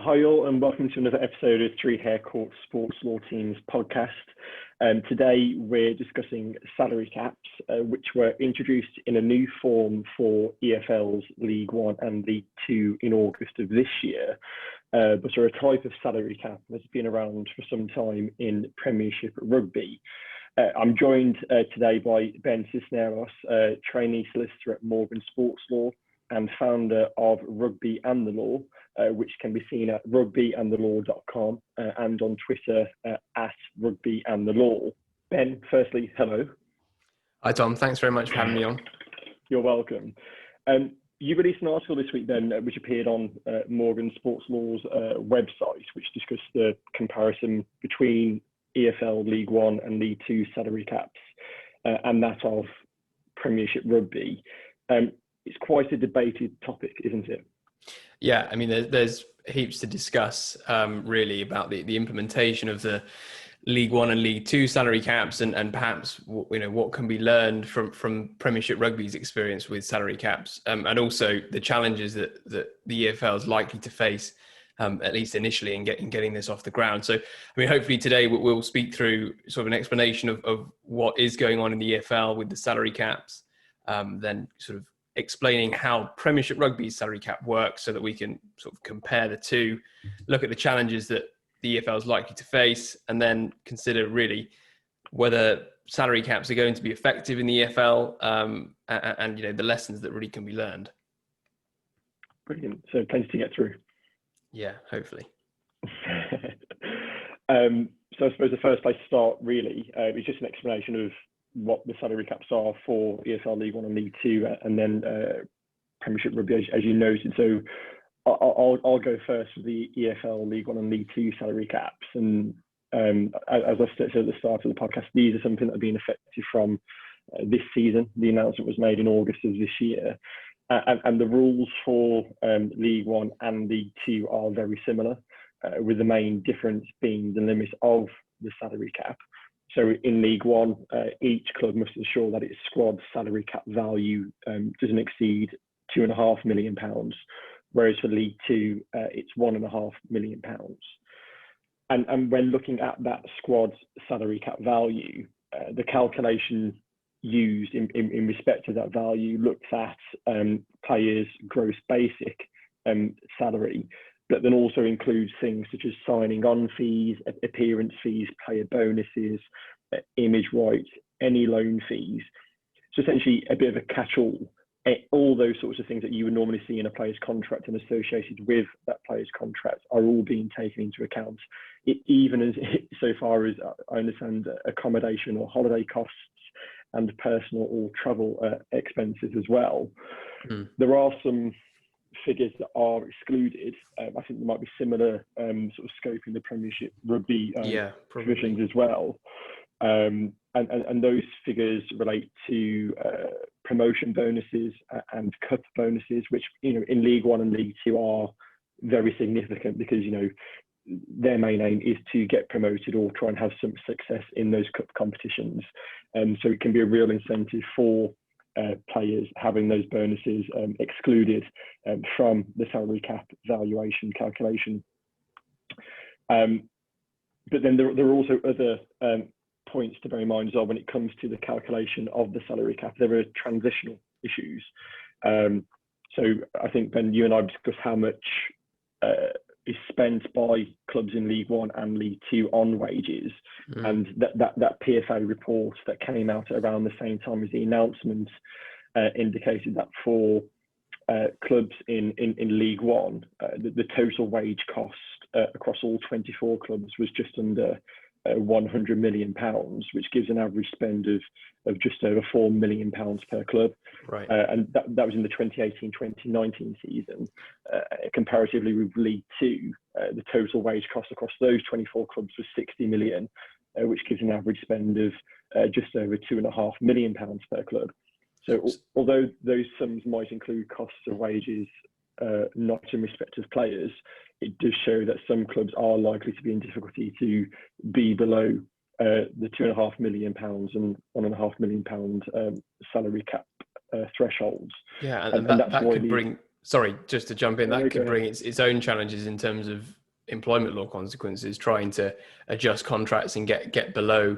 Hi all, and welcome to another episode of Three Hare Court Sports Law Teams podcast. Today we're discussing salary caps, which were introduced in a new form for EFL's League One and League Two in August of this year, but are a type of salary cap that's been around for some time in Premiership Rugby. I'm joined today by Ben Cisneros, trainee solicitor at Morgan Sports Law and founder of Rugby and the Law, which can be seen at rugbyandthelaw.com and on Twitter at rugbyandthelaw. Ben, firstly, hello. Hi Tom, thanks very much for having me on. You're welcome. You released an article this week then, which appeared on Morgan Sports Law's website, which discussed the comparison between EFL League One and League Two salary caps and that of Premiership Rugby. It's quite a debated topic, isn't it? Yeah, I mean, there's heaps to discuss really about the implementation of the League One and League Two salary caps and perhaps what can be learned from Premiership Rugby's experience with salary caps and also the challenges that the EFL is likely to face at least initially in getting this off the ground. So, I mean, hopefully today we'll speak through sort of an explanation of what is going on in the EFL with the salary caps, then sort of explaining how Premiership Rugby's salary cap works so that we can sort of compare the two, look at the challenges that the EFL is likely to face, and then consider really whether salary caps are going to be effective in the EFL and the lessons that really can be learned. Brilliant. So plenty to get through. Yeah, hopefully. So I suppose the first place to start really is just an explanation of what the salary caps are for EFL League One and League Two, and then Premiership Rugby, as you noted. So I'll go first with the EFL League One and League Two salary caps. And as I said at the start of the podcast, these are something that have been effective from this season. The announcement was made in August of this year. And the rules for League One and League Two are very similar, with the main difference being the limit of the salary cap. So in League One, each club must ensure that its squad salary cap value doesn't exceed £2.5 million, whereas for League Two, it's £1.5 million. And when looking at that squad salary cap value, the calculation used in respect to that value looks at players' gross basic salary, but then also includes things such as signing on fees, appearance fees, player bonuses, image rights, any loan fees. So essentially a bit of a catch-all. All those sorts of things that you would normally see in a player's contract and associated with that player's contract are all being taken into account, even as so far as I understand accommodation or holiday costs and personal or travel expenses as well. There are some figures that are excluded. I think there might be similar sort of scope in the Premiership Rugby provisions as well. And those figures relate to promotion bonuses and cup bonuses, which in League One and League Two are very significant because their main aim is to get promoted or try and have some success in those cup competitions. So it can be a real incentive for players having those bonuses excluded from the salary cap valuation calculation. But then there are also other points to bear in mind as well when it comes to the calculation of the salary cap. There are transitional issues. So I think, Ben, you and I discussed how much is spent by clubs in League One and League Two on wages, and that PFA report that came out at around the same time as the announcement indicated that for clubs in League One, the total wage cost across all 24 clubs was just under £100 million, which gives an average spend of just over £4 million per club. Right. And that was in the 2018-2019 season. Comparatively with League Two, the total wage cost across those 24 clubs was £60 million, which gives an average spend of just over £2.5 million per club. So although those sums might include costs of wages not in respect of players, it does show that some clubs are likely to be in difficulty to be below the £2.5 million and £1.5 million salary cap thresholds. Yeah, and that could bring sorry, just to jump in, that Go could bring ahead. its own challenges in terms of employment law consequences, trying to adjust contracts and get below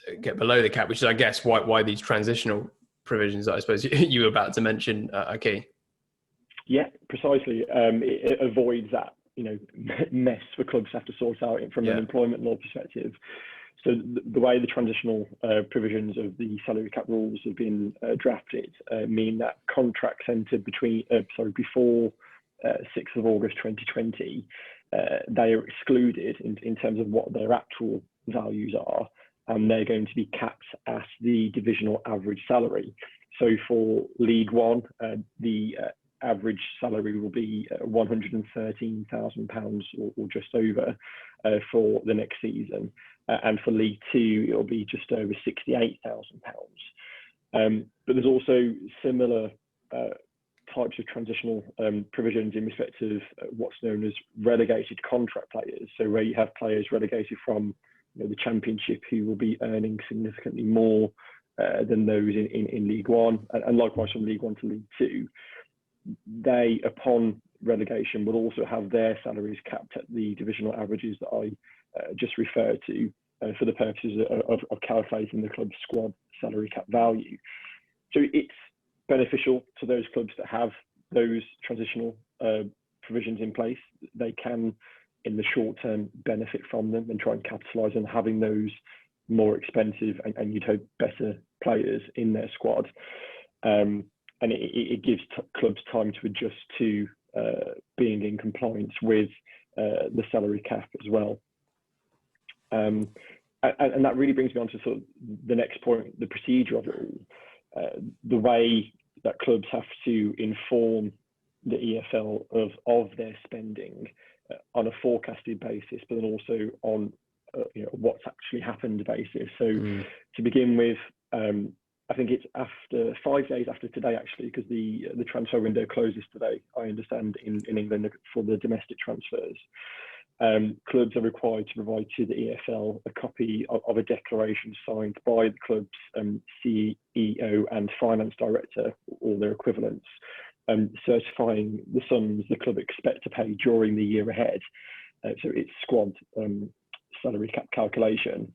the cap, which is, I guess, why these transitional provisions that I suppose you were about to mention are key. Yeah, precisely. It avoids that, mess for clubs have to sort out from an employment law perspective. So the way the transitional provisions of the salary cap rules have been drafted mean that contracts entered before 6th of August 2020, they are excluded in terms of what their actual values are, and they're going to be capped at the divisional average salary. So for League One, the average salary will be £113,000 or just over for the next season. And for League Two, it'll be just over £68,000. But there's also similar types of transitional provisions in respect of what's known as relegated contract players. So where you have players relegated from the Championship who will be earning significantly more than those in League One, and likewise from League One to League Two. They, upon relegation, will also have their salaries capped at the divisional averages that I just referred to for the purposes of calculating the club's squad salary cap value. So it's beneficial to those clubs that have those transitional provisions in place. They can, in the short term, benefit from them and try and capitalise on having those more expensive and you'd hope better players in their squad. And it gives clubs time to adjust to being in compliance with the salary cap as well. And that really brings me on to sort of the next point, the procedure of it all. The way that clubs have to inform the EFL of their spending on a forecasted basis, but then also on what's actually happened basis. So to begin with, I think it's after 5 days after today, actually, because the transfer window closes today, I understand, in England for the domestic transfers. Clubs are required to provide to the EFL a copy of a declaration signed by the club's CEO and finance director, or their equivalents, certifying the sums the club expect to pay during the year ahead. So it's squad salary cap calculation.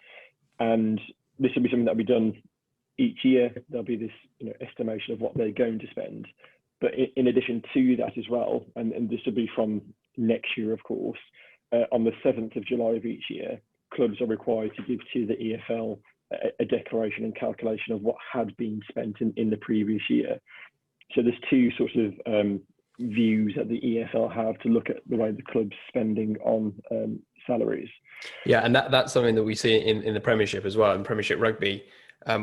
And this will be something that will be done each year. There'll be this estimation of what they're going to spend. But in addition to that as well, and this will be from next year, of course, on the 7th of July of each year, clubs are required to give to the EFL a declaration and calculation of what had been spent in the previous year. So there's two sorts of views that the EFL have to look at the way the club's spending on salaries. Yeah, and that's something that we see in the Premiership as well, in Premiership Rugby,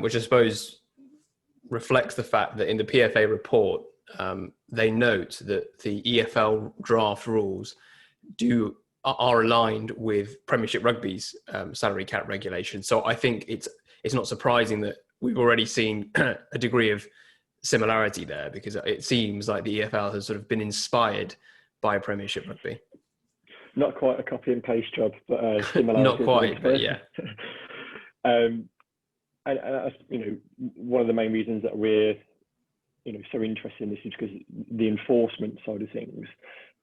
which I suppose reflects the fact that in the PFA report, they note that the EFL draft rules are aligned with Premiership Rugby's salary cap regulation. So I think it's not surprising that we've already seen a degree of similarity there, because it seems like the EFL has sort of been inspired by Premiership Rugby. Not quite a copy and paste job, but similarity. Not quite, but yeah. And that's, one of the main reasons that we're, so interested in this is because the enforcement side of things,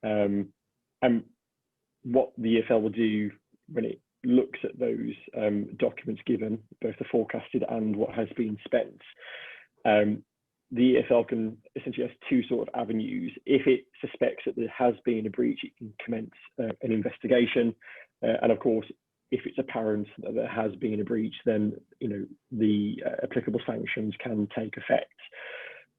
and what the EFL will do when it looks at those documents given, both the forecasted and what has been spent. The EFL can essentially has two sort of avenues. If it suspects that there has been a breach, it can commence an investigation, and of course, if it's apparent that there has been a breach, then the applicable sanctions can take effect.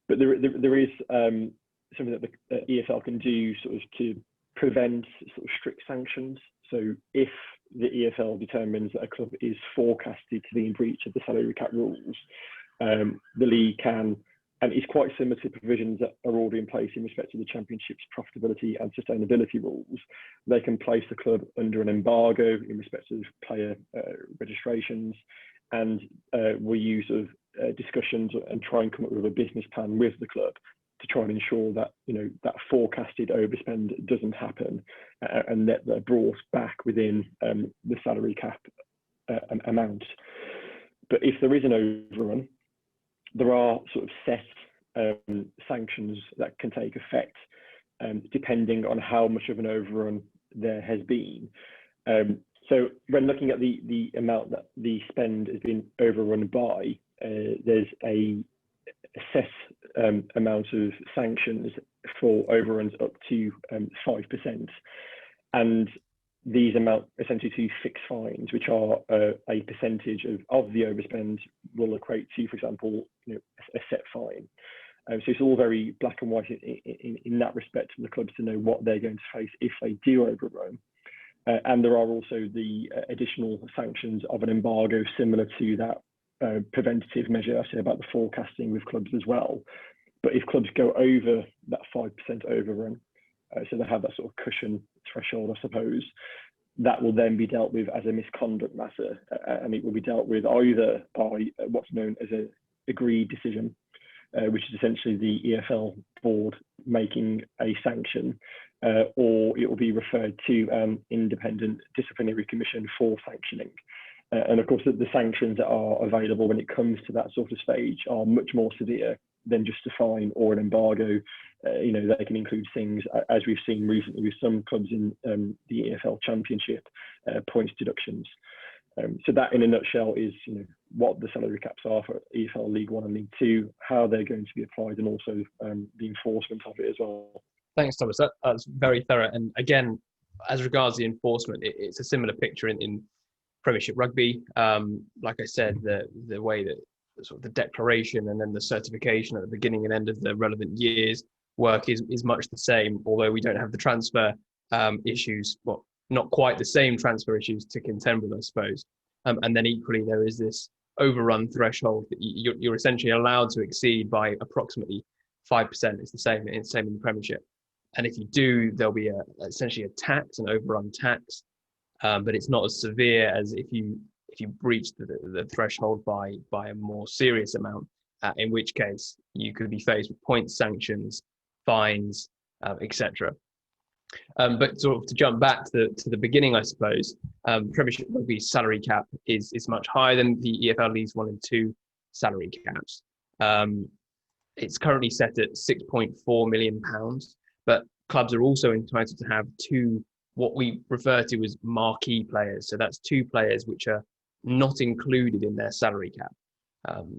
But there is something that the EFL can do sort of to prevent sort of strict sanctions. So if the EFL determines that a club is forecasted to be in breach of the salary cap rules, the league can, and it's quite similar to provisions that are already in place in respect to the Championship's profitability and sustainability rules. They can place the club under an embargo in respect of player registrations, and will use sort of discussions and try and come up with a business plan with the club to try and ensure that that forecasted overspend doesn't happen, and that they're brought back within the salary cap amount. But if there is an overrun, there are sort of set sanctions that can take effect depending on how much of an overrun there has been. So when looking at the amount that the spend has been overrun by, there's a set amount of sanctions for overruns up to 5%, and these amount essentially to fixed fines, which are a percentage of the overspend will equate to, for example, a set fine. So it's all very black and white in that respect for the clubs to know what they're going to face if they do overrun. And there are also the additional sanctions of an embargo similar to that preventative measure I say about the forecasting with clubs as well. But if clubs go over that 5% overrun, so they have that sort of cushion threshold, I suppose, that will then be dealt with as a misconduct matter, and it will be dealt with either by what's known as an agreed decision, which is essentially the EFL board making a sanction, or it will be referred to an independent disciplinary commission for sanctioning. And of course, the sanctions that are available when it comes to that sort of stage are much more severe than just a fine or an embargo. They can include things, as we've seen recently with some clubs in the EFL Championship, points deductions. So that, in a nutshell, is what the salary caps are for EFL League One and League Two, how they're going to be applied, and also the enforcement of it as well. Thanks, Thomas. That's very thorough. And again, as regards the enforcement, it's a similar picture in Premiership Rugby. Like I said, the way that sort of the declaration and then the certification at the beginning and end of the relevant years work is much the same, although we don't have the transfer issues, well, not quite the same transfer issues to contend with, I suppose. And then equally, there is this overrun threshold that you're essentially allowed to exceed by approximately 5%. It's the same in the Premiership. And if you do, there'll be essentially a tax, an overrun tax, but it's not as severe as if you breach the threshold by a more serious amount, in which case you could be faced with points, sanctions, fines, etc. But sort of to jump back to the beginning, I suppose, Premiership Rugby's salary cap is much higher than the EFL Leagues 1 and 2 salary caps. It's currently set at £6.4 million, but clubs are also entitled to have two, what we refer to as marquee players. So that's two players which are not included in their salary cap.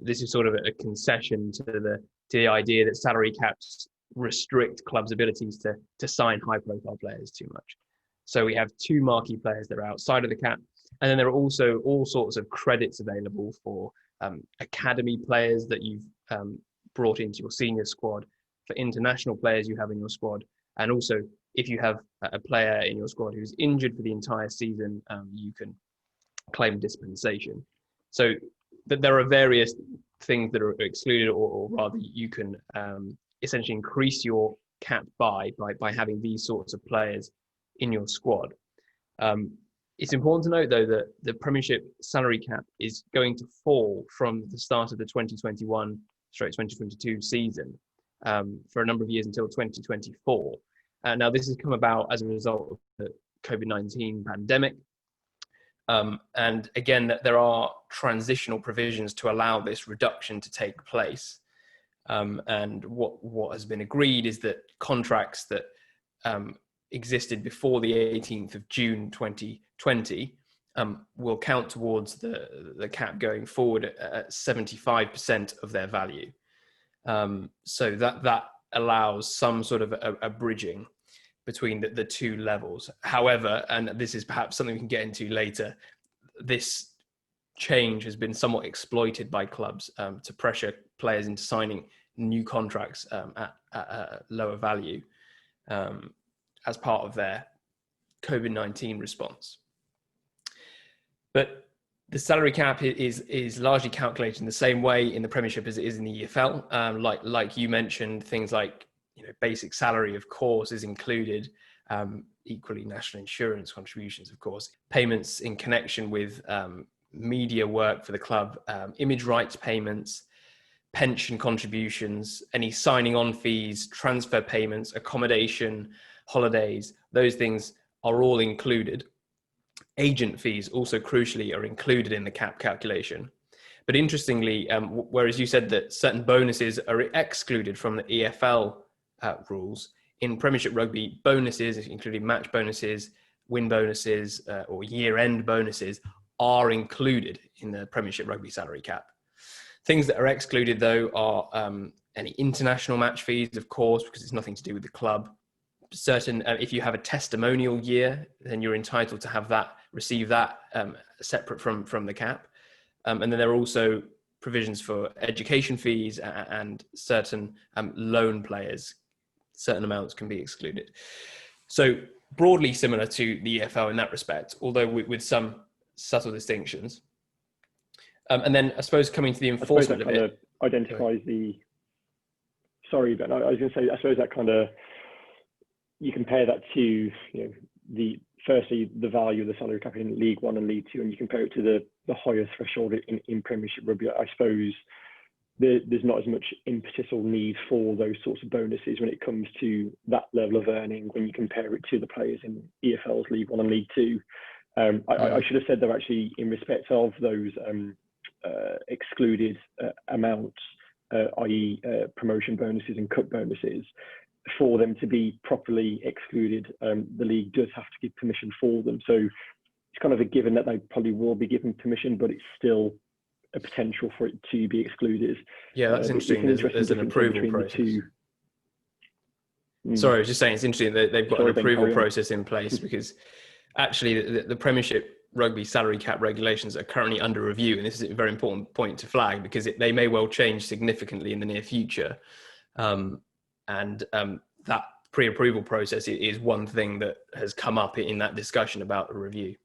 This is sort of a concession to the idea that salary caps restrict clubs' abilities to sign high-profile players too much. So we have two marquee players that are outside of the cap, and then there are also all sorts of credits available for academy players that you've brought into your senior squad, for international players you have in your squad, and also if you have a player in your squad who's injured for the entire season, you can claim dispensation. So there are various things that are excluded, or rather you can essentially increase your cap by having these sorts of players in your squad. It's important to note, though, that the Premiership salary cap is going to fall from the start of the 2021/2022 season for a number of years until 2024. Now, this has come about as a result of the COVID-19 pandemic. And again, that there are transitional provisions to allow this reduction to take place. And what has been agreed is that contracts that existed before the 18th of June 2020 will count towards the cap going forward at 75% of their value. So that allows some sort of a bridging between the two levels. However, and this is perhaps something we can get into later, this change has been somewhat exploited by clubs to pressure players into signing new contracts at a lower value as part of their COVID-19 response. But the salary cap is largely calculated in the same way in the Premiership as it is in the EFL. Like you mentioned, things like basic salary, of course, is included. Equally, national insurance contributions, of course, payments in connection with media work for the club, image rights payments, pension contributions, any signing on fees, transfer payments, accommodation, holidays, those things are all included. Agent fees also crucially are included in the cap calculation. But interestingly, whereas you said that certain bonuses are excluded from the EFL rules, in Premiership Rugby, bonuses, including match bonuses, win bonuses, or year-end bonuses, are included in the Premiership Rugby salary cap. Things that are excluded, though, are any international match fees, of course, because it's nothing to do with the club. Certain, if you have a testimonial year, then you're entitled to have that, receive that separate from the cap. And then there are also provisions for education fees and certain loan players. Certain amounts can be excluded. So broadly similar to the EFL in that respect, although with some subtle distinctions. And then I suppose coming to the enforcement of it. Kind of identifies the... Sorry, but I was going to say, I suppose that kind of... You compare that to, firstly, the value of the salary cap in League One and League Two, and you compare it to the higher threshold in Premiership Rugby. I suppose there's not as much impetus or need for those sorts of bonuses when it comes to that level of earning when you compare it to the players in EFL's League One and League Two. I should have said though, actually, in respect of those excluded amounts, i.e. promotion bonuses and cup bonuses, for them to be properly excluded, the league does have to give permission for them. So it's kind of a given that they probably will be given permission, but it's still a potential for it to be excluded. Yeah, that's interesting. There's an approval process. Sorry, I was just saying it's interesting that they've got an approval process in place, because actually the Premiership Rugby salary cap regulations are currently under review, and this is a very important point to flag, because they may well change significantly in the near future. That pre-approval process is one thing that has come up in that discussion about the review.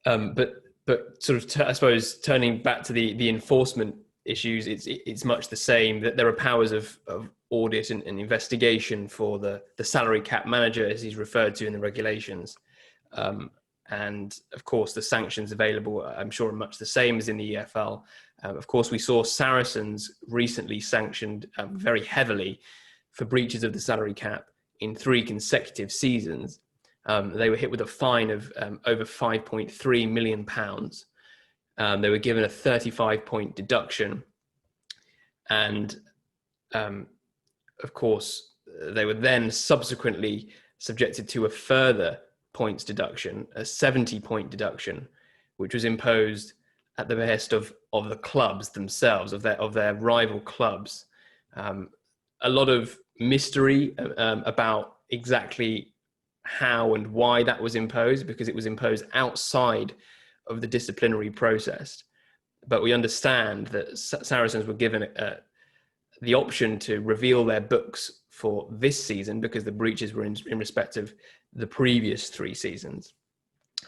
But sort of, I suppose, turning back to the enforcement issues, it's much the same, that there are powers of audit and investigation for the salary cap manager, as he's referred to in the regulations. And of course, the sanctions available, I'm sure, are much the same as in the EFL. Of course, we saw Saracens recently sanctioned very heavily for breaches of the salary cap in 3 consecutive seasons. They were hit with a fine of over £5.3 million. They were given a 35-point deduction. And of course, they were then subsequently subjected to a further points deduction, a 70-point deduction, which was imposed at the behest of the clubs themselves, of their rival clubs. A lot of mystery about exactly how and why that was imposed, because it was imposed outside of the disciplinary process. But we understand that Saracens were given the option to reveal their books for this season, because the breaches were in respect of the previous 3 seasons.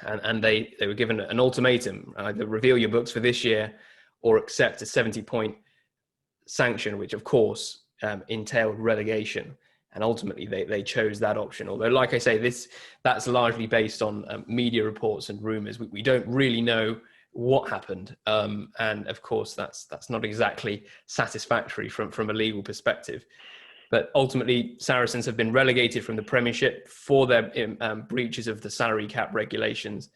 And they were given an ultimatum: either reveal your books for this year or accept a 70-point sanction, which of course entailed relegation. And ultimately they chose that option. Although, like I say, that's largely based on media reports and rumors. We don't really know what happened. And of course, that's not exactly satisfactory from a legal perspective. But ultimately, Saracens have been relegated from the Premiership for their breaches of the salary cap regulations.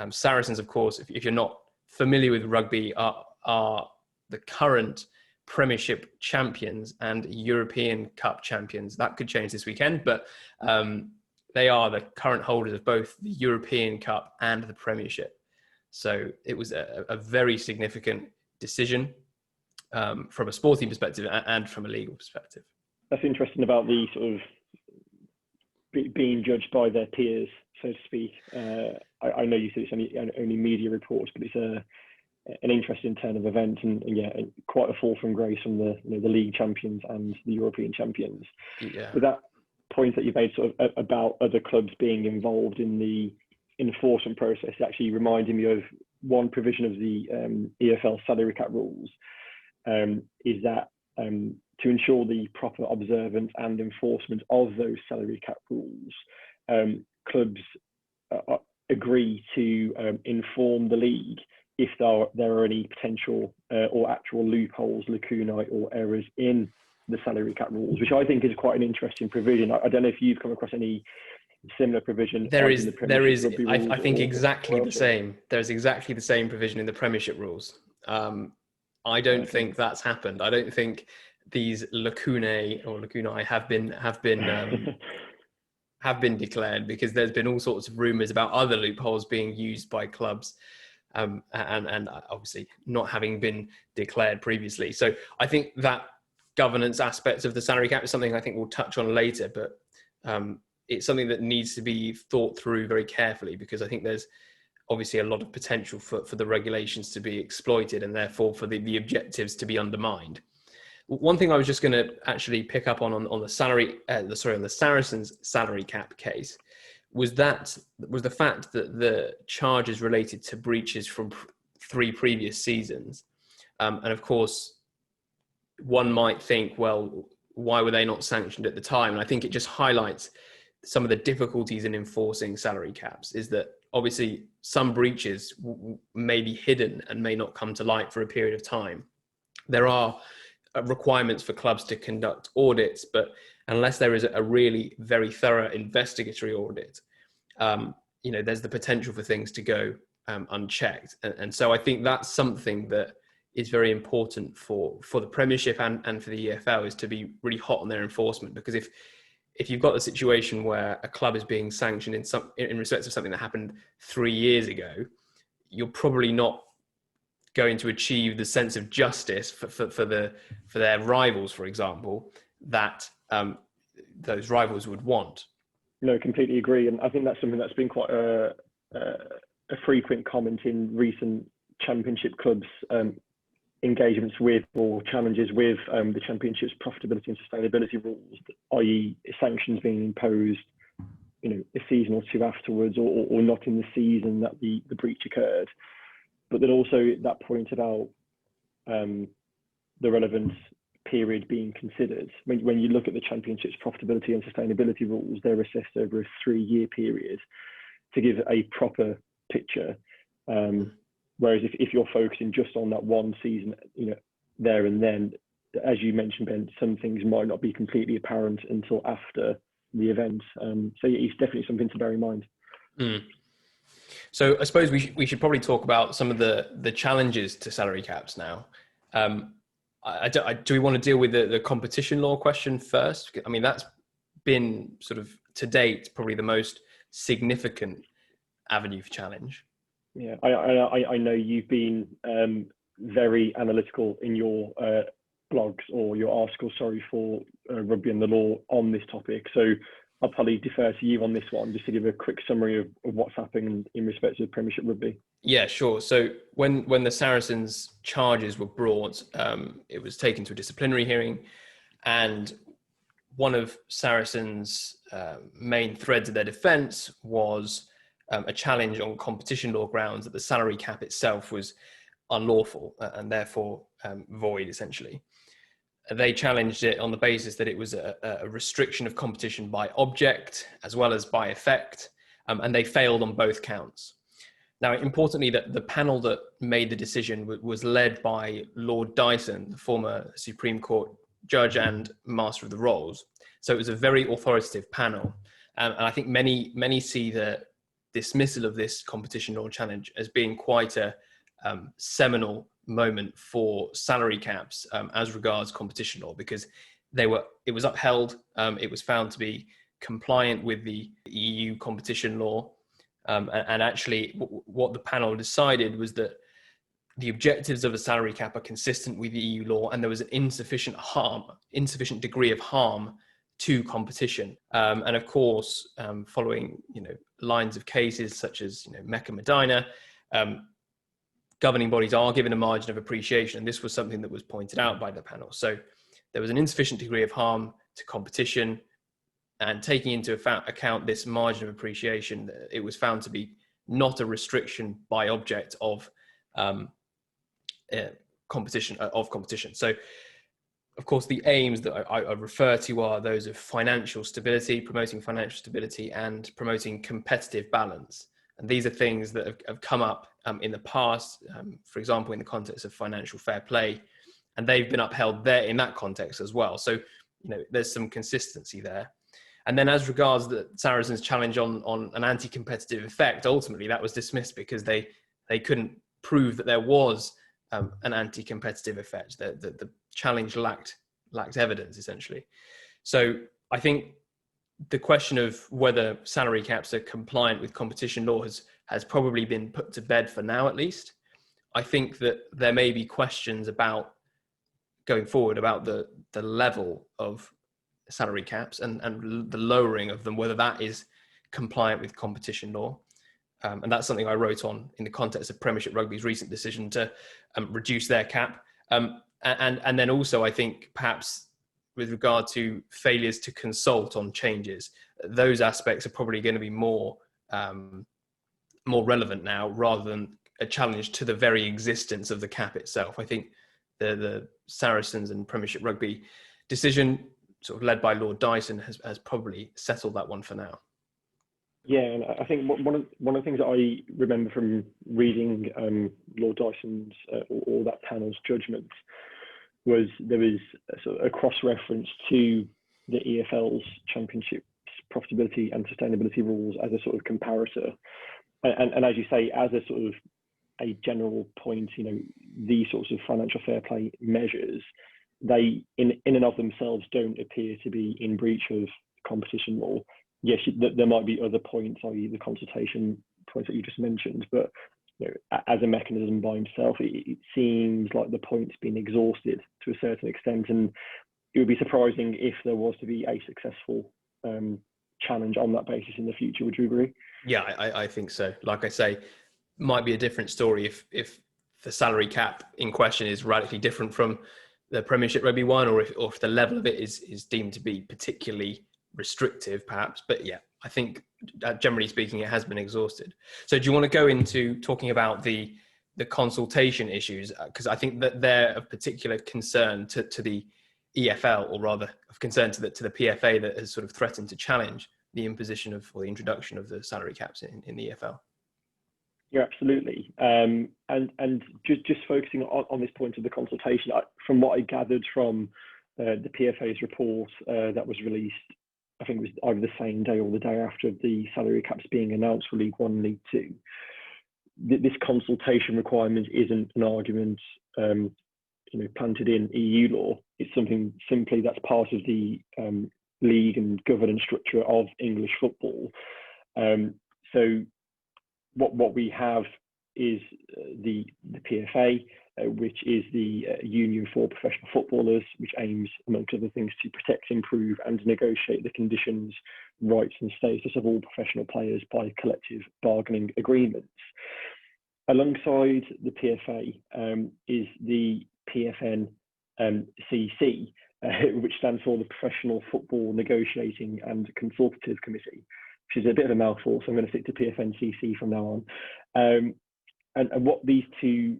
Saracens, of course, if you're not familiar with rugby, are the current Premiership champions and European Cup champions. That could change this weekend, but they are the current holders of both the European Cup and the Premiership. So it was a very significant decision from a sporting perspective and from a legal perspective. That's interesting about the sort of being judged by their peers, so to speak. I know you said it's only media reports, but it's an interesting turn of events, and yeah, quite a fall from grace from the league champions and the European champions. Yeah. But that point that you made sort of about other clubs being involved in the enforcement process actually reminded me of one provision of the EFL salary cap rules, is that to ensure the proper observance and enforcement of those salary cap rules, clubs agree to inform the league if there are any potential or actual loopholes, lacunae, or errors in the salary cap rules, which I think is quite an interesting provision. I don't know if you've come across any similar provision There in is, the Premiership Rugby rules? I think exactly or the same. There's exactly the same provision in the Premiership rules. I don't think that's happened. I don't think these lacunae have been declared, because there's been all sorts of rumours about other loopholes being used by clubs, and obviously not having been declared previously. So I think that governance aspect of the salary cap is something I think we'll touch on later, but it's something that needs to be thought through very carefully, because I think there's obviously a lot of potential for the regulations to be exploited, and therefore for the objectives to be undermined. One thing I was just going to actually pick up on the Saracens salary cap case was the fact that the charges related to breaches from 3 previous seasons, and of course, one might think, well, why were they not sanctioned at the time? And I think it just highlights some of the difficulties in enforcing salary caps. Is that obviously some breaches may be hidden and may not come to light for a period of time. There are requirements for clubs to conduct audits, but unless there is a really very thorough investigatory audit, there's the potential for things to go unchecked. And so I think that's something that is very important for the Premiership and for the EFL, is to be really hot on their enforcement. Because if you've got the situation where a club is being sanctioned in respect of something that happened 3 years ago, you're probably not going to achieve the sense of justice for their rivals, for example, that those rivals would want. No, completely agree, and I think that's something that's been quite a frequent comment in recent Championship clubs' engagements with or challenges with the Championship's profitability and sustainability rules, i.e., sanctions being imposed, a season or two afterwards, or not in the season that the breach occurred. But then also that point about the relevant period being considered. When you look at the Championship's profitability and sustainability rules, they're assessed over a 3-year period to give a proper picture. Whereas if you're focusing just on that one season, there and then, as you mentioned, Ben, some things might not be completely apparent until after the event. So it's definitely something to bear in mind. Mm. So I suppose we should probably talk about some of the challenges to salary caps now. Do we want to deal with the competition law question first? I mean, that's been sort of, to date, probably the most significant avenue for challenge. Yeah, I know you've been very analytical in your blogs or your articles, for Rugby and the Law on this topic. So I'll probably defer to you on this one, just to give a quick summary of what's happening in respect to Premiership Rugby. Yeah, sure. So when the Saracens charges were brought, it was taken to a disciplinary hearing, and one of Saracens' main threads of their defence was a challenge on competition law grounds that the salary cap itself was unlawful and therefore void, essentially. They challenged it on the basis that it was a restriction of competition by object as well as by effect, and they failed on both counts. Now, importantly, that the panel that made the decision was led by Lord Dysons, the former Supreme Court judge and Master of the Rolls. So it was a very authoritative panel, and I think many see the dismissal of this competition law challenge as being quite a seminal moment for salary caps as regards competition law, because it was upheld. It was found to be compliant with the EU competition law, and actually what the panel decided was that the objectives of a salary cap are consistent with the EU law, and there was an insufficient degree of harm to competition. And of course, following lines of cases such as Mecca Medina, governing bodies are given a margin of appreciation, and this was something that was pointed out by the panel. So there was an insufficient degree of harm to competition, and taking into account this margin of appreciation, it was found to be not a restriction by object of competition. So, of course, the aims that I refer to are those of financial stability, promoting financial stability, and promoting competitive balance. And these are things that have come up in the past, for example, in the context of financial fair play, and they've been upheld there in that context as well. So, there's some consistency there. And then as regards the Saracens' challenge on an anti-competitive effect, ultimately that was dismissed because they couldn't prove that there was an anti-competitive effect. The challenge lacked evidence, essentially. So I think the question of whether salary caps are compliant with competition law has probably been put to bed for now, at least. I think that there may be questions about going forward about the level of salary caps and the lowering of them, whether that is compliant with competition law. And that's something I wrote on in the context of Premiership Rugby's recent decision to reduce their cap. And then also, I think perhaps with regard to failures to consult on changes, those aspects are probably going to be more relevant now, rather than a challenge to the very existence of the cap itself. I think the Saracens and Premiership Rugby decision, sort of led by Lord Dyson, has probably settled that one for now. Yeah, and I think one of the things that I remember from reading Lord Dyson's or that panel's judgment was there was a cross-reference to the EFL's Championship's profitability and sustainability rules as a sort of comparator, and as you say, as a sort of a general point, these sorts of financial fair play measures, they in and of themselves don't appear to be in breach of competition law. Yes, there might be other points, i.e. the consultation points that you just mentioned, but as a mechanism by himself, it seems like the point's been exhausted to a certain extent, and it would be surprising if there was to be a successful challenge on that basis in the future. Would you agree? Yeah, I think so. Like I say, might be a different story if the salary cap in question is radically different from the Premiership Rugby one, or if the level of it is deemed to be particularly restrictive, perhaps. But yeah, I think generally speaking, it has been exhausted. So do you want to go into talking about the consultation issues? Because I think that they're of particular concern to the EFL, or rather of concern to the PFA, that has sort of threatened to challenge the imposition of, or the introduction of, the salary caps in the EFL. Yeah, absolutely. And just focusing on this point of the consultation, from what I gathered from the PFA's report that was released, I think it was either the same day or the day after the salary caps being announced for League One and League Two, this consultation requirement isn't an argument planted in EU law. It's something simply that's part of the league and governance structure of English football. So what we have is the PFA, which is the Union for Professional Footballers, which aims, amongst other things, to protect, improve and negotiate the conditions, rights and status of all professional players by collective bargaining agreements. Alongside the PFA is the PFN CC, which stands for the Professional Football Negotiating and Consultative Committee, which is a bit of a mouthful, so I'm going to stick to PFNCC from now on. And what these two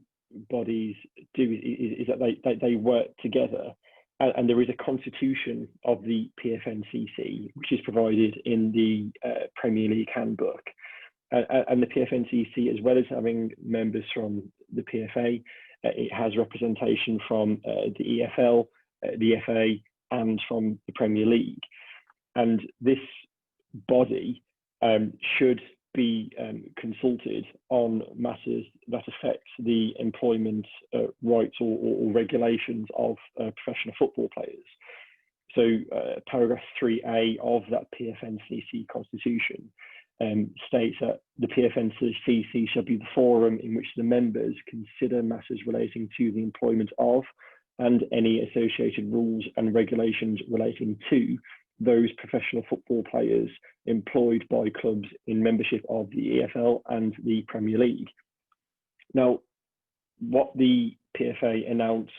bodies do is that they work together, and there is a constitution of the PFNCC, which is provided in the Premier League handbook. And the PFNCC, as well as having members from the PFA, it has representation from the EFL, the FA, and from the Premier League. And this body should be consulted on matters that affect the employment rights or regulations of professional football players. So paragraph 3A of that PFNCC constitution states that the PFNCC shall be the forum in which the members consider matters relating to the employment of and any associated rules and regulations relating to those professional football players employed by clubs in membership of the EFL and the Premier League. Now, what the PFA announced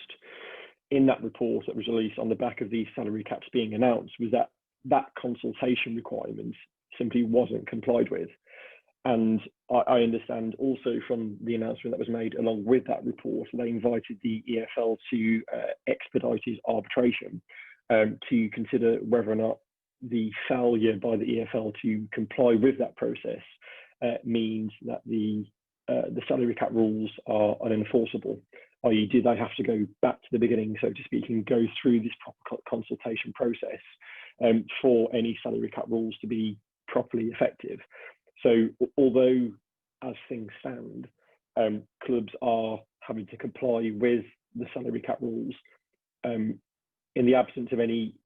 in that report that was released on the back of these salary caps being announced was that consultation requirement simply wasn't complied with. And I understand also from the announcement that was made along with that report, they invited the EFL to expedite his arbitration to consider whether or not the failure by the EFL to comply with that process means that the salary cap rules are unenforceable, i.e. do they have to go back to the beginning, so to speak, and go through this proper consultation process for any salary cap rules to be properly effective. So although as things stand, clubs are having to comply with the salary cap rules, in the absence of any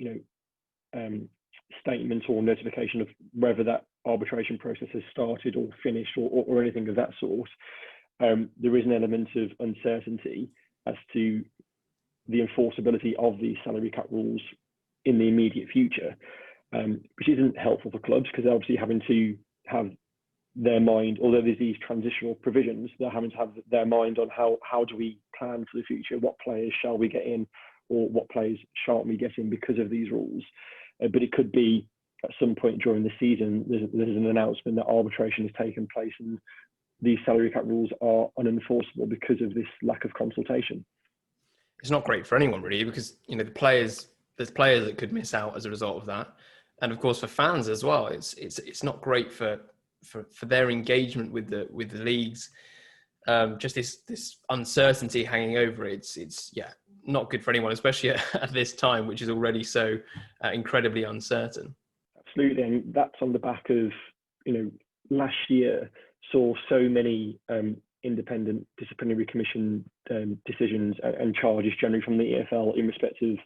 statement or notification of whether that arbitration process has started or finished or anything of that sort, there is an element of uncertainty as to the enforceability of these salary cap rules in the immediate future, which isn't helpful for clubs because they're obviously having to have their mind, although there's these transitional provisions, they're having to have their mind on how do we plan for the future, what players shall we get in or what players shan't we get in because of these rules. But it could be at some point during the season, there's an announcement that arbitration has taken place and these salary cap rules are unenforceable because of this lack of consultation. It's not great for anyone really, because there's players that could miss out as a result of that, and of course for fans as well. It's not great for their engagement with the leagues. Just this uncertainty hanging over it. It's not good for anyone, especially at this time, which is already so incredibly uncertain. Absolutely, and that's on the back of last year saw so many independent disciplinary commission decisions and charges generally from the EFL in respect of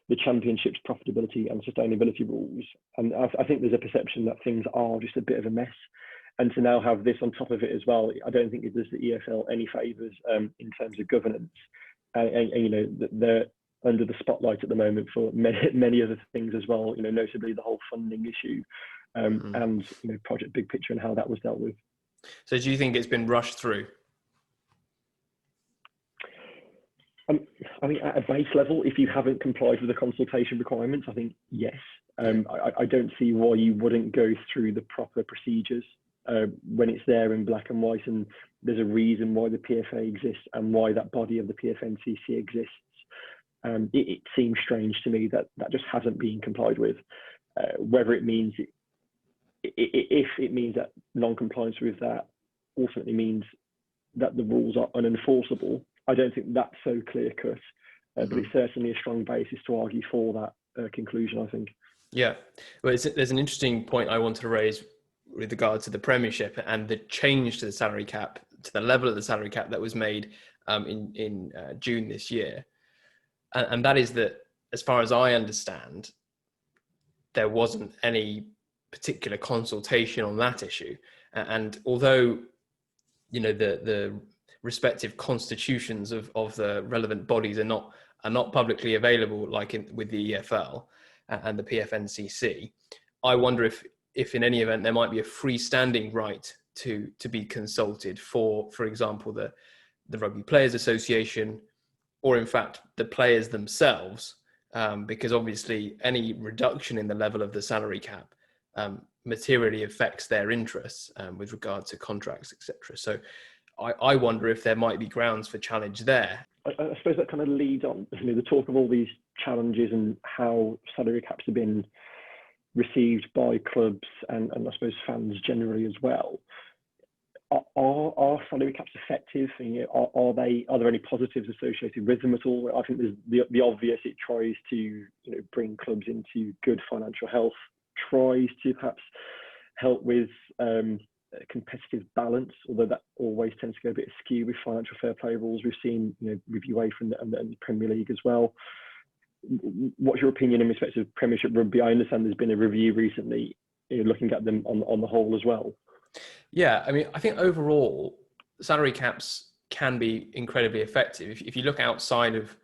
the Championship's profitability and sustainability rules. And I think there's a perception that things are just a bit of a mess. And to now have this on top of it as well, I don't think it does the EFL any favours in terms of governance. They're under the spotlight at the moment for many other things as well, notably the whole funding issue and Project Big Picture and how that was dealt with. So do you think it's been rushed through? I mean, at a base level, if you haven't complied with the consultation requirements, I think yes. I don't see why you wouldn't go through the proper procedures when it's there in black and white, and there's a reason why the PFA exists and why that body of the PFNCC exists. It seems strange to me that just hasn't been complied with. Whether it means if it means that non-compliance with that ultimately means that the rules are unenforceable, I don't think that's so clear-cut, but it's certainly a strong basis to argue for that conclusion, I think. Yeah, well, there's an interesting point I wanted to raise with regard to the Premiership and the change to the salary cap, to the level of the salary cap that was made in June this year. And that is that, as far as I understand, there wasn't any particular consultation on that issue. And although, the respective constitutions of the relevant bodies are not publicly available, like with the EFL and the PFNCC, I wonder if in any event there might be a freestanding right to be consulted for example, the Rugby Players Association, or in fact the players themselves, because obviously any reduction in the level of the salary cap materially affects their interests with regard to contracts, etc. So I wonder if there might be grounds for challenge there. I suppose that kind of leads on, the talk of all these challenges and how salary caps have been received by clubs and I suppose fans generally as well. Are salary caps effective? Are there any positives associated with them at all? I think there's the obvious. It tries to bring clubs into good financial health, tries to perhaps help with competitive balance, although that always tends to go a bit askew with financial fair play rules. We've seen with UEFA and the Premier League as well. What's your opinion in respect of Premiership Rugby? I understand there's been a review recently looking at them on the whole as well. Yeah, I mean, I think overall salary caps can be incredibly effective. If you look outside of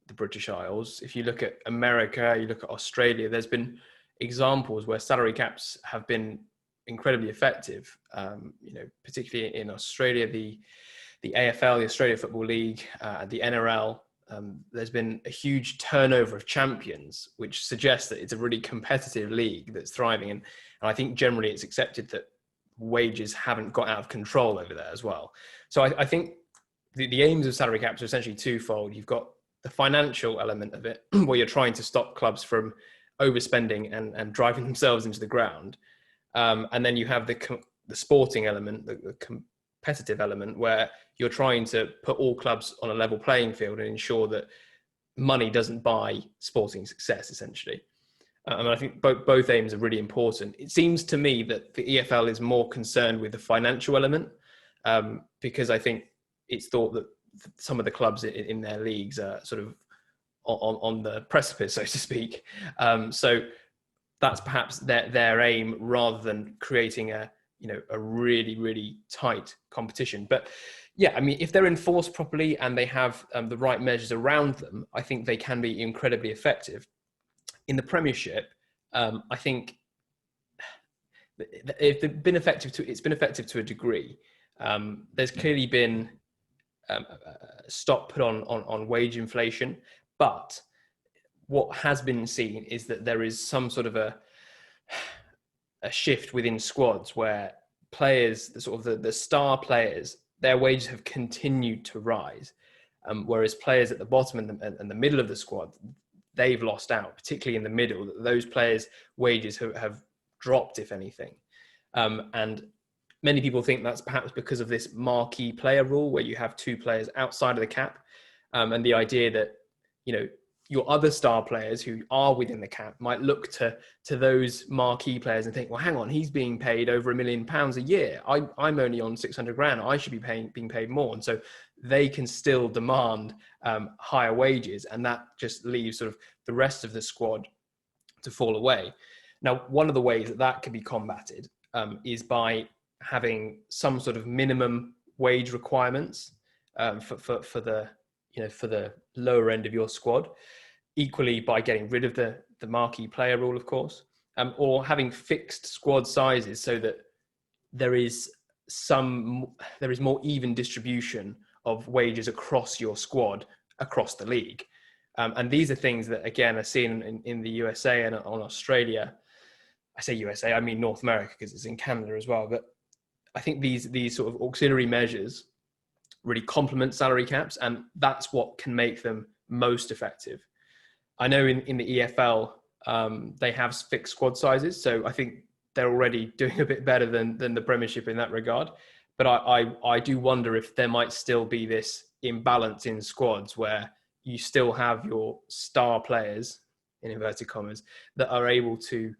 the British Isles, if you look at America, you look at Australia, there's been examples where salary caps have been incredibly effective. Particularly in Australia, the AFL, the Australia Football League, the NRL, there's been a huge turnover of champions, which suggests that it's a really competitive league that's thriving. And I think generally it's accepted that wages haven't got out of control over there as well. So I think the aims of salary caps are essentially twofold. You've got the financial element of it, where you're trying to stop clubs from overspending and driving themselves into the ground. And then you have the sporting element, the competitive element, where you're trying to put all clubs on a level playing field and ensure that money doesn't buy sporting success, essentially. And I think both aims are really important. It seems to me that the EFL is more concerned with the financial element, because I think it's thought that some of the clubs in their leagues are sort of on the precipice, so to speak. So that's perhaps their aim, rather than creating a really, really tight competition. But yeah, I mean, if they're enforced properly and they have the right measures around them, I think they can be incredibly effective. In the Premiership, I think it's been effective to a degree. There's clearly been a stop put on wage inflation, but what has been seen is that there is some sort of a shift within squads where players, the star players, their wages have continued to rise, whereas players at the bottom and the middle of the squad, they've lost out, particularly in the middle. Those players' wages have dropped, if anything. And many people think that's perhaps because of this marquee player rule, where you have 2 players outside of the cap, and the idea that, your other star players who are within the cap might look to those marquee players and think, well, hang on, he's being paid over £1 million a year. I'm only on 600 grand. I should be being paid more. And so they can still demand higher wages, and that just leaves sort of the rest of the squad to fall away. Now, one of the ways that can be combated is by having some sort of minimum wage requirements for the lower end of your squad. Equally, by getting rid of the marquee player rule, of course, or having fixed squad sizes so that there is more even distribution of wages across your squad, across the league. And these are things that, again, are seen in the USA and on Australia. I say USA, I mean North America, because it's in Canada as well. But I think these sort of auxiliary measures really complement salary caps, and that's what can make them most effective. I know in the EFL, they have fixed squad sizes, so I think they're already doing a bit better than the Premiership in that regard. But I do wonder if there might still be this imbalance in squads where you still have your star players, in inverted commas, that are able to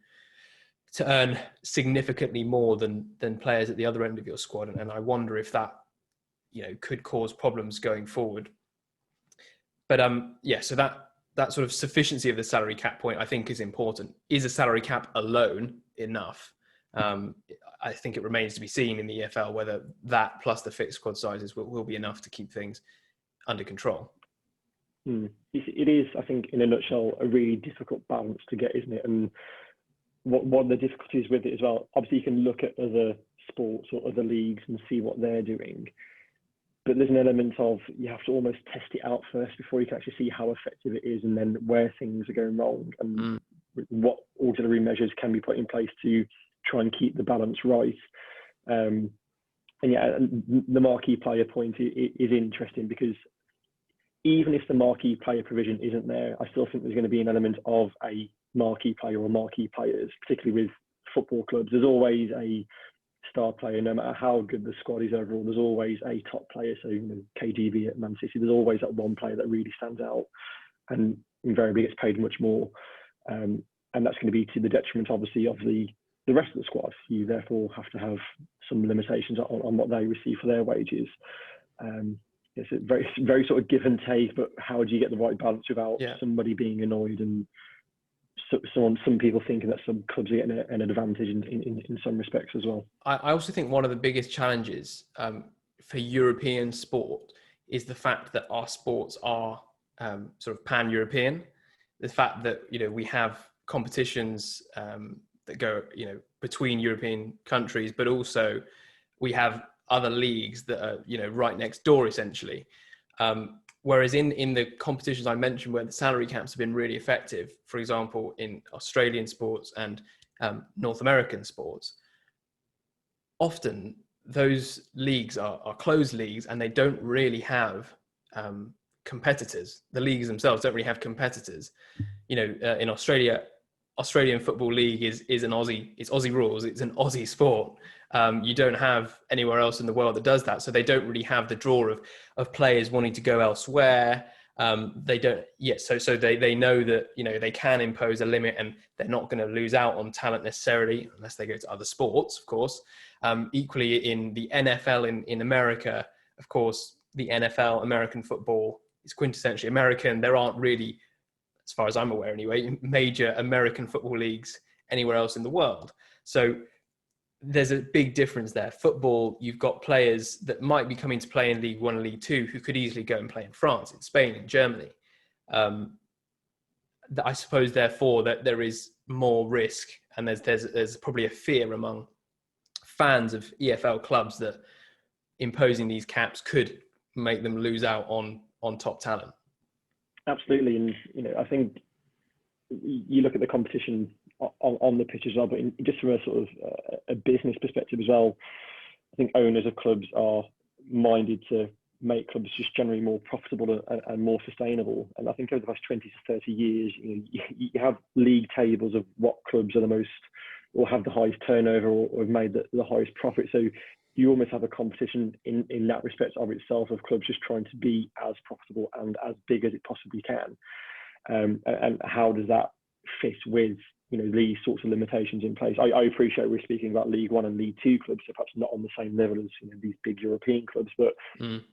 earn significantly more than players at the other end of your squad. And I wonder if that, could cause problems going forward. But so that sort of sufficiency of the salary cap point, I think, is important. Is a salary cap alone enough? I think it remains to be seen in the EFL whether that plus the fixed squad sizes will be enough to keep things under control. It is, I think, in a nutshell, a really difficult balance to get, isn't it? And what the difficulties with it as well, obviously you can look at other sports or other leagues and see what they're doing, but there's an element of you have to almost test it out first before you can actually see how effective it is, and then where things are going wrong and what auxiliary measures can be put in place to try and keep the balance right. And the marquee player point is interesting, because even if the marquee player provision isn't there, I still think there's going to be an element of a marquee player or marquee players, particularly with football clubs. There's always a star player, no matter how good the squad is overall. There's always a top player. So, KDB at Man City, there's always that one player that really stands out and invariably gets paid much more. And that's going to be to the detriment, obviously, of the rest of the squad. You therefore have to have some limitations on what they receive for their wages. It's a very, very sort of give and take, but how do you get the right balance without somebody being annoyed and some people thinking that some clubs are getting an advantage in some respects as well? I also think one of the biggest challenges for European sport is the fact that our sports are sort of pan-European. The fact that, we have competitions that go, between European countries, but also we have other leagues that are, right next door, essentially. Whereas in the competitions I mentioned where the salary caps have been really effective, for example, in Australian sports and North American sports, often those leagues are closed leagues and they don't really have competitors. The leagues themselves don't really have competitors. In Australia, Australian Football League is an Aussie, it's Aussie rules, it's an Aussie sport. You don't have anywhere else in the world that does that. So they don't really have the draw of players wanting to go elsewhere. They don't yet. So they know that, they can impose a limit and they're not going to lose out on talent necessarily unless they go to other sports, of course. Equally in the NFL in America, of course, the NFL, American football, is quintessentially American. There aren't really, as far as I'm aware anyway, major American football leagues anywhere else in the world. So there's a big difference there. Football, you've got players that might be coming to play in League One and League Two who could easily go and play in France, in Spain, in Germany. I suppose, therefore, that there is more risk, and there's probably a fear among fans of EFL clubs that imposing these caps could make them lose out on top talent. Absolutely, and I think you look at the competition on the pitch as well, but just from a sort of a business perspective as well, I think owners of clubs are minded to make clubs just generally more profitable and more sustainable. And I think over the past 20 to 30 years, you have league tables of what clubs are the most, or have the highest turnover, or have made the highest profit. So you almost have a competition in that respect of itself, of clubs just trying to be as profitable and as big as it possibly can. And how does that fit with these sorts of limitations in place? I appreciate we're speaking about League One and League Two clubs, so perhaps not on the same level as these big European clubs, but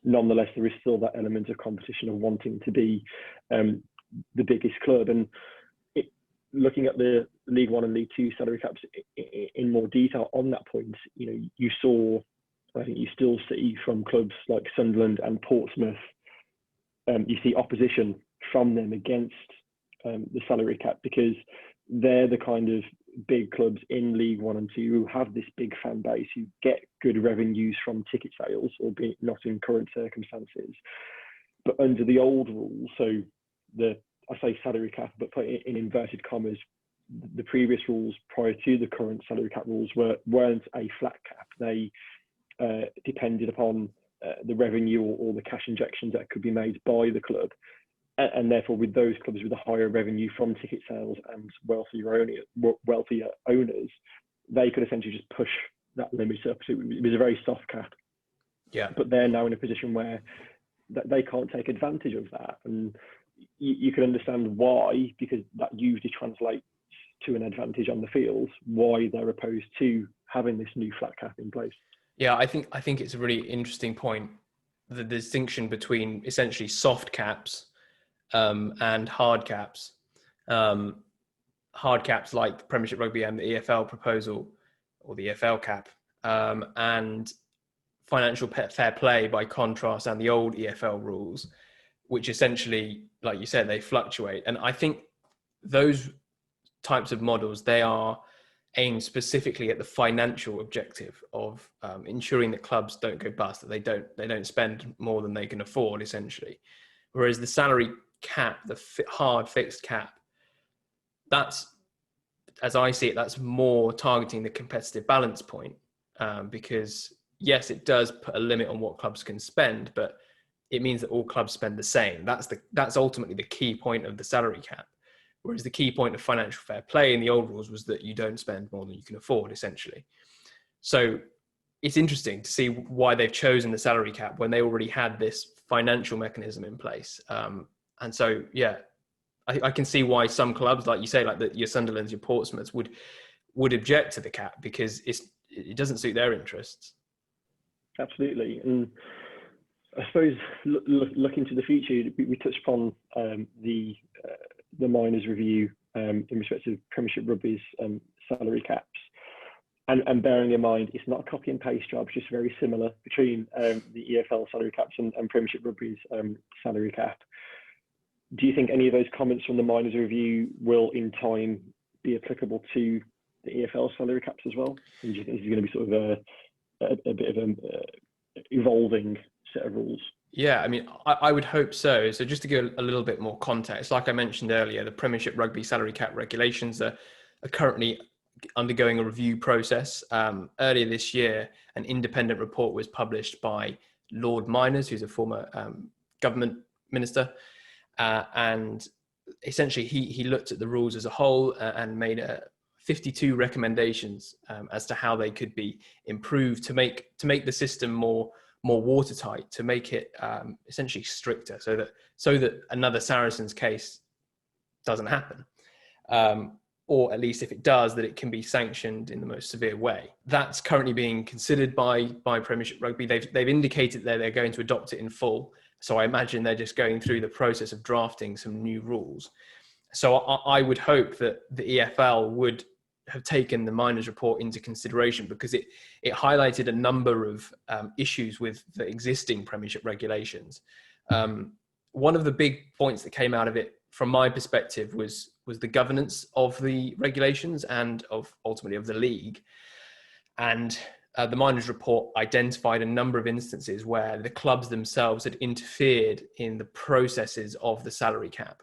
nonetheless there is still that element of competition of wanting to be the biggest club. And looking at the League One and League Two salary caps in more detail on that point, you saw, I think you still see from clubs like Sunderland and Portsmouth, you see opposition from them against the salary cap, because they're the kind of big clubs in League One and Two who have this big fan base, who get good revenues from ticket sales, albeit not in current circumstances. But under the old rules, so I say salary cap, but put it in inverted commas, the previous rules prior to the current salary cap rules weren't a flat cap. They depended upon the revenue or the cash injections that could be made by the club. And therefore, with those clubs with a higher revenue from ticket sales and wealthier owners, they could essentially just push that limit up. So it was a very soft cap. Yeah. But they're now in a position where they can't take advantage of that. And you can understand why, because that usually translates to an advantage on the field, why they're opposed to having this new flat cap in place. Yeah, I think it's a really interesting point, the distinction between essentially soft caps and hard caps. Hard caps like the Premiership Rugby and the EFL proposal, or the EFL cap, and financial fair play by contrast, and the old EFL rules, which essentially, like you said, they fluctuate. And I think those types of models, they are aimed specifically at the financial objective of ensuring that clubs don't go bust, that they don't spend more than they can afford, essentially. Whereas the salary cap, the hard fixed cap, that's, as I see it, that's more targeting the competitive balance point, because yes, it does put a limit on what clubs can spend, but it means that all clubs spend the same. That's ultimately the key point of the salary cap. Whereas the key point of financial fair play in the old rules was that you don't spend more than you can afford, essentially. So it's interesting to see why they've chosen the salary cap when they already had this financial mechanism in place. And so, yeah, I can see why some clubs, like you say, like your Sunderlands, your Portsmouths, would object to the cap, because it doesn't suit their interests. Absolutely. And I suppose looking to the future, we touched upon the minors' review in respect of Premiership Rugby's salary caps. And bearing in mind, it's not a copy and paste job, it's just very similar between the EFL salary caps and Premiership Rugby's salary cap. Do you think any of those comments from the minors' review will in time be applicable to the EFL salary caps as well? And do you think this is going to be sort of a bit of an evolving set of rules? Yeah, I mean, I would hope so. So just to give a little bit more context, like I mentioned earlier, the Premiership Rugby salary cap regulations are currently undergoing a review process. Earlier this year, an independent report was published by Lord Miners, who's a former government minister. And essentially, he looked at the rules as a whole and made 52 recommendations as to how they could be improved to make the system more more watertight, to make it essentially stricter, so that another Saracens case doesn't happen, or at least if it does, that it can be sanctioned in the most severe way. That's currently being considered by Premiership Rugby. They've indicated that they're going to adopt it in full. So I imagine they're just going through the process of drafting some new rules. So I would hope that the EFL would have taken the miners' report into consideration, because it highlighted a number of issues with the existing Premiership regulations. One of the big points that came out of it, from my perspective, was the governance of the regulations and ultimately of the league. And the miners' report identified a number of instances where the clubs themselves had interfered in the processes of the salary cap.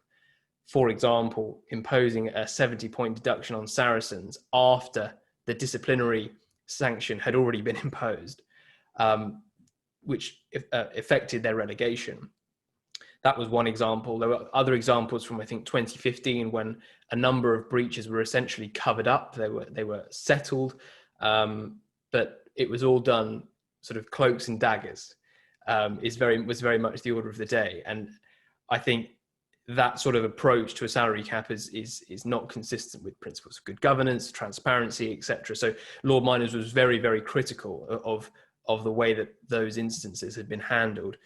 For example, imposing a 70-point deduction on Saracens after the disciplinary sanction had already been imposed, which affected their relegation. That was one example. There were other examples from, I think, 2015, when a number of breaches were essentially covered up. They were settled, but it was all done sort of cloaks and daggers. Was very much the order of the day, and I think that sort of approach to a salary cap is not consistent with principles of good governance, transparency, etc. So Lord Miners was very, very critical of the way that those instances had been handled.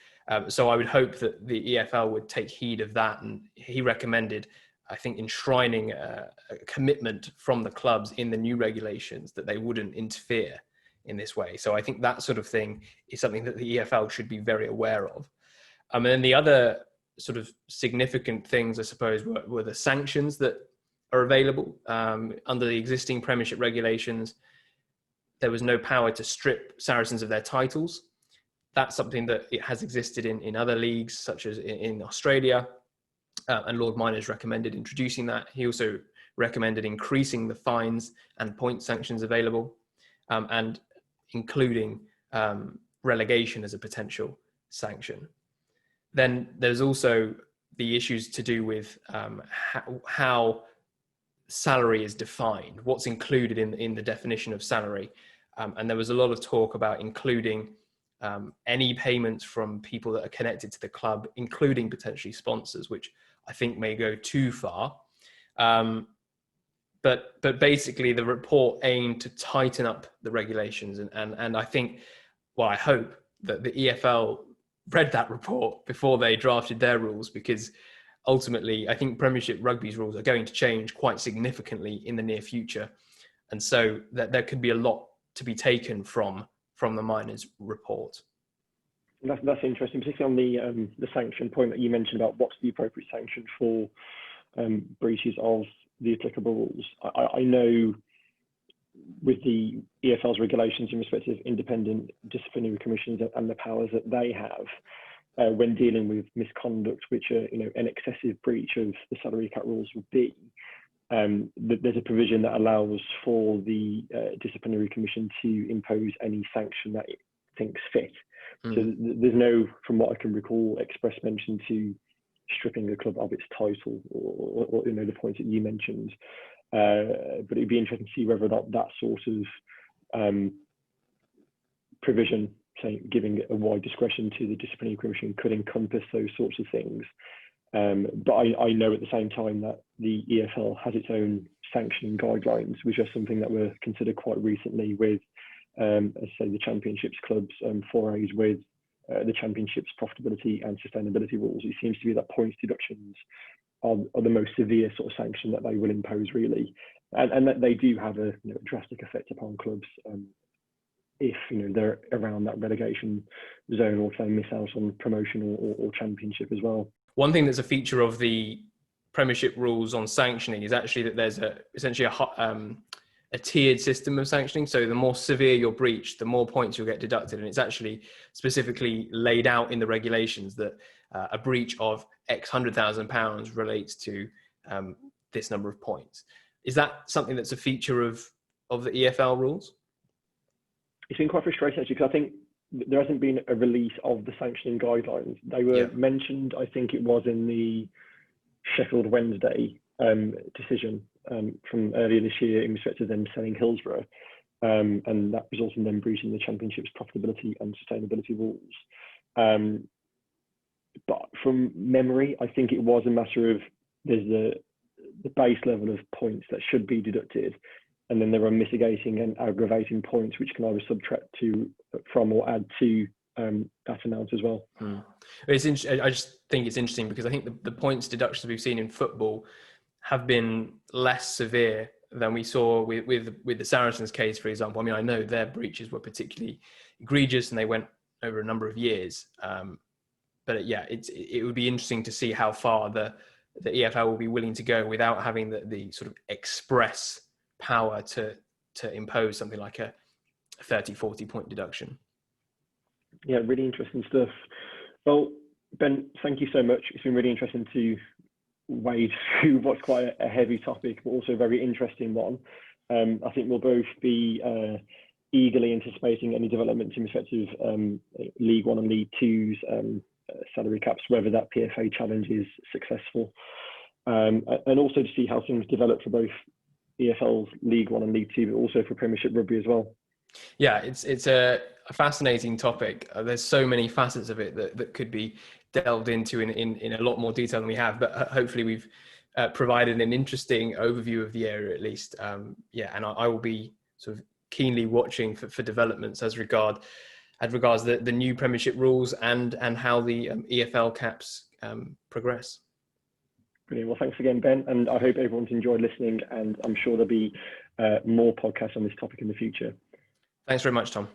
So I would hope that the EFL would take heed of that, and he recommended, I think, enshrining a commitment from the clubs in the new regulations that they wouldn't interfere in this way. So I think that sort of thing is something that the EFL should be very aware of. And then the other sort of significant things, I suppose, were the sanctions that are available under the existing Premiership regulations. There was no power to strip Saracens of their titles. That's something that it has existed in other leagues, such as in Australia, and Lord Miners recommended introducing that. He also recommended increasing the fines and point sanctions available, and including relegation as a potential sanction. Then there's also the issues to do with how salary is defined, what's included in the definition of salary. And there was a lot of talk about including any payments from people that are connected to the club, including potentially sponsors, which I think may go too far. But basically the report aimed to tighten up the regulations. And I think, well, I hope that the EFL read that report before they drafted their rules, because ultimately I think Premiership Rugby's rules are going to change quite significantly in the near future. And so that there could be a lot to be taken from the miners' report. That's interesting, particularly on the sanction point that you mentioned about what's the appropriate sanction for breaches of the applicable rules. I know with the EFL's regulations in respect of independent disciplinary commissions and the powers that they have when dealing with misconduct, which are, an excessive breach of the salary cap rules would be, there's a provision that allows for the disciplinary commission to impose any sanction that it thinks fit. So there's no, from what I can recall, express mention to stripping the club of its title or the points that you mentioned. But it'd be interesting to see whether that sort of provision, say, giving a wide discretion to the disciplinary commission, could encompass those sorts of things. But I know at the same time that the EFL has its own sanctioning guidelines, which are something that were considered quite recently with, as say, the Championships clubs forays with the Championships profitability and sustainability rules. It seems to be that points deductions are the most severe sort of sanction that they will impose, really, and that they do have a drastic effect upon clubs if they're around that relegation zone, or if they miss out on promotion or championship as well. One thing that's a feature of the Premiership rules on sanctioning is actually that there's essentially a tiered system of sanctioning. So the more severe your breach, the more points you'll get deducted. And it's actually specifically laid out in the regulations that a breach of X £100,000 relates to this number of points. Is that something that's a feature of the EFL rules? It's been quite frustrating, actually, because I think there hasn't been a release of the sanctioning guidelines. They were mentioned, I think it was in the Sheffield Wednesday decision from earlier this year in respect to them selling Hillsborough. and that resulted in them breaching the Championship's profitability and sustainability rules. But from memory, I think it was a matter of there's the base level of points that should be deducted, and then there are mitigating and aggravating points which can either subtract from or add to that amount as well. It's I just think it's interesting because I think the points deductions we've seen in football have been less severe than we saw with the Saracens case, for example. I mean, I know their breaches were particularly egregious and they went over a number of years. But it would be interesting to see how far the EFL will be willing to go without having the sort of express power to impose something like a 30, 40 point deduction. Yeah, really interesting stuff. Well, Ben, thank you so much. It's been really interesting to wade through what's quite a heavy topic, but also a very interesting one. I think we'll both be eagerly anticipating any developments in respect of League One and League Two's salary caps, whether that PFA challenge is successful, and also to see how things develop for both EFL's League One and League Two, but also for Premiership Rugby as well. Yeah, it's a fascinating topic. There's so many facets of it that could be delved into in a lot more detail than we have, but hopefully we've provided an interesting overview of the area at least. And I will be sort of keenly watching for developments as regards the new Premiership rules and how the EFL caps progress. Brilliant. Well, thanks again, Ben, and I hope everyone's enjoyed listening, and I'm sure there'll be more podcasts on this topic in the future. Thanks very much, Tom.